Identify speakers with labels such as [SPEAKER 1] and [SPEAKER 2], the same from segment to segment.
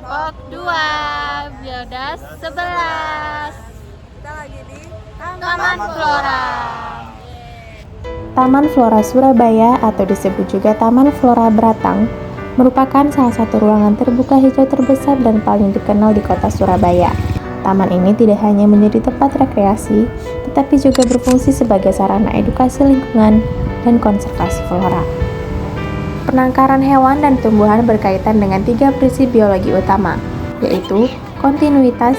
[SPEAKER 1] kelompok 2 Biodas 11.
[SPEAKER 2] Kita lagi di
[SPEAKER 1] Taman Flora.
[SPEAKER 3] Taman Flora Surabaya atau disebut juga Taman Flora Beratang merupakan salah satu ruangan terbuka hijau terbesar dan paling dikenal di kota Surabaya. Taman ini tidak hanya menjadi tempat rekreasi, tetapi juga berfungsi sebagai sarana edukasi lingkungan dan konservasi flora. Penangkaran hewan dan tumbuhan berkaitan dengan 3 prinsip biologi utama, yaitu kontinuitas,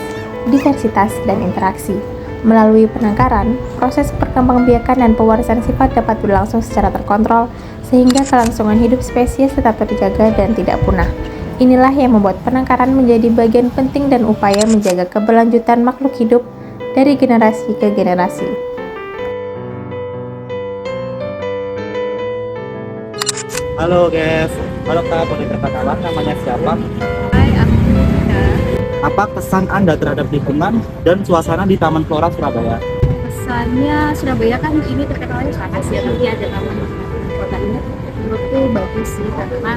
[SPEAKER 3] diversitas, dan interaksi. Melalui penangkaran, proses perkembangbiakan dan pewarisan sifat dapat berlangsung secara terkontrol, sehingga kelangsungan hidup spesies tetap terjaga dan tidak punah. Inilah yang membuat penangkaran menjadi bagian penting dan upaya menjaga keberlanjutan makhluk hidup dari generasi ke generasi.
[SPEAKER 4] Halo guys, halo Kak, boleh perkenalan namanya siapa?
[SPEAKER 2] Hai, aku Nika.
[SPEAKER 4] Apa kesan Anda terhadap lingkungan dan suasana di Taman Flora Surabaya?
[SPEAKER 2] Pesannya Surabaya kan ini terkenalnya panas ya, tapi ada taman kota ini menurutku bagus sih karena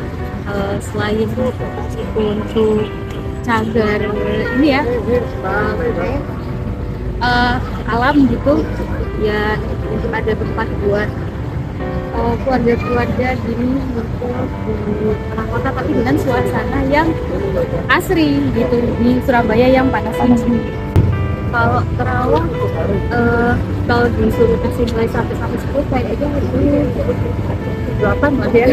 [SPEAKER 2] selain untuk cagar ini ya alam gitu ya, untuk ada tempat buat keluarga-keluarga gini untuk di tengah kota tapi dengan suasana yang asri gitu di Surabaya yang panas ini. Kalau Terawang kalau disuruh kasih nilai 1-10 kayak aja itu 8 lah ya.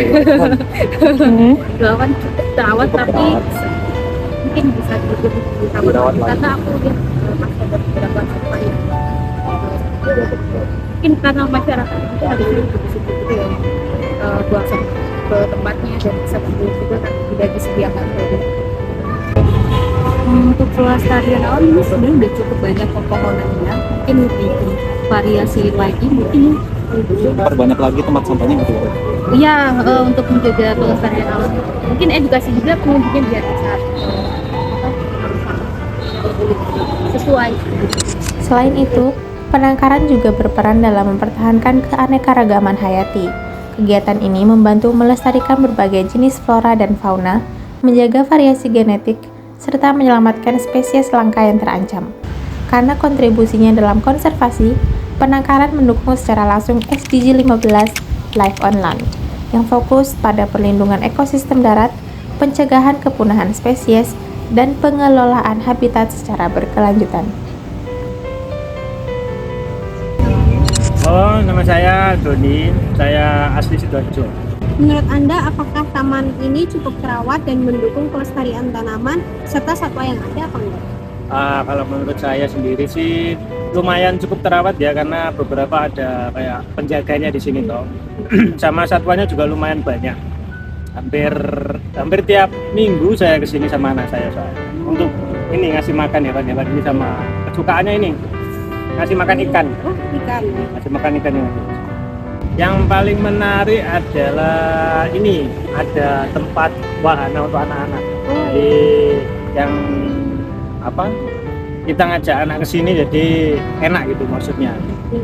[SPEAKER 2] 8 terawat tapi mungkin bisa ditambah karena aku lihat masih ada beberapa sampah yang mungkin karena masyarakat itu harusnya begitu gitu ya, buang sampah ke tempatnya dan bisa kumpul juga tapi tidak disediakan tadi. Untuk pelestarian alam ini sebenarnya udah cukup banyak pepohonannya, mungkin lebih variasi lagi mungkin
[SPEAKER 4] Perbanyak lagi tempat sampahnya gitu.
[SPEAKER 2] iya, untuk menjaga pelestarian alam mungkin edukasi juga perlu bikin biar bisa sesuai.
[SPEAKER 3] Selain itu, penangkaran juga berperan dalam mempertahankan keanekaragaman hayati. Kegiatan ini membantu melestarikan berbagai jenis flora dan fauna, menjaga variasi genetik, serta menyelamatkan spesies langka yang terancam. Karena kontribusinya dalam konservasi, penangkaran mendukung secara langsung SDG 15 Life on Land, yang fokus pada perlindungan ekosistem darat, pencegahan kepunahan spesies, dan pengelolaan habitat secara berkelanjutan.
[SPEAKER 5] Oh, nama saya Doni, saya asli Sidoarjo.
[SPEAKER 6] Menurut Anda, apakah taman ini cukup terawat dan mendukung kelestarian tanaman serta satwa yang ada apa enggak?
[SPEAKER 5] Kalau menurut saya sendiri sih lumayan cukup terawat ya, karena beberapa ada kayak penjaganya di sini toh. Sama satwanya juga lumayan banyak. Hampir tiap minggu saya kesini sama anak saya untuk ini ngasih makan hewan-hewan ini, sama kesukaannya ini ngasih makan ikan.
[SPEAKER 6] Oh, ikan.
[SPEAKER 5] Ngasih makan ikan ini. Yang paling menarik adalah ini, ada tempat wahana untuk anak-anak. Jadi yang apa? Kita ngajak anak ke sini jadi enak gitu maksudnya.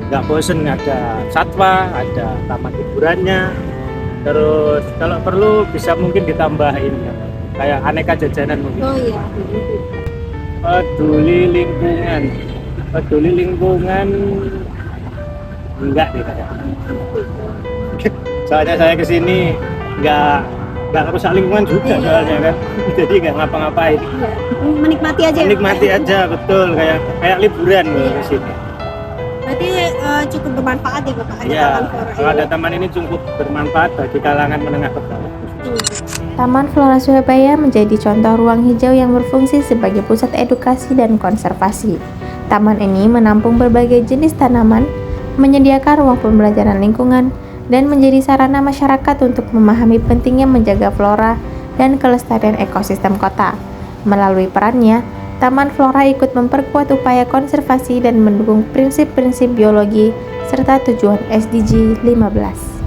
[SPEAKER 5] Nggak bosen, ada satwa, ada taman hiburannya. Terus kalau perlu bisa mungkin ditambahin ya, kayak aneka jajanan mungkin.
[SPEAKER 6] Oh iya.
[SPEAKER 5] Peduli lingkungan enggak deh kayak. Soalnya saya kesini nggak rusak lingkungan juga soalnya kan, jadi nggak ngapa-ngapain,
[SPEAKER 6] Menikmati aja.
[SPEAKER 5] menikmati aja, betul, kayak liburan gitu kesini.
[SPEAKER 6] Berarti cukup bermanfaat ya Bapak ada
[SPEAKER 5] Iya,
[SPEAKER 6] taman flora
[SPEAKER 5] kalau
[SPEAKER 6] ini.
[SPEAKER 5] ada taman ini cukup bermanfaat bagi kalangan menengah ke bawah.
[SPEAKER 3] Taman Flora Surabaya menjadi contoh ruang hijau yang berfungsi sebagai pusat edukasi dan konservasi. Taman ini menampung berbagai jenis tanaman, menyediakan ruang pembelajaran lingkungan, dan menjadi sarana masyarakat untuk memahami pentingnya menjaga flora dan kelestarian ekosistem kota. Melalui perannya, Taman Flora ikut memperkuat upaya konservasi dan mendukung prinsip-prinsip biologi serta tujuan SDG 15.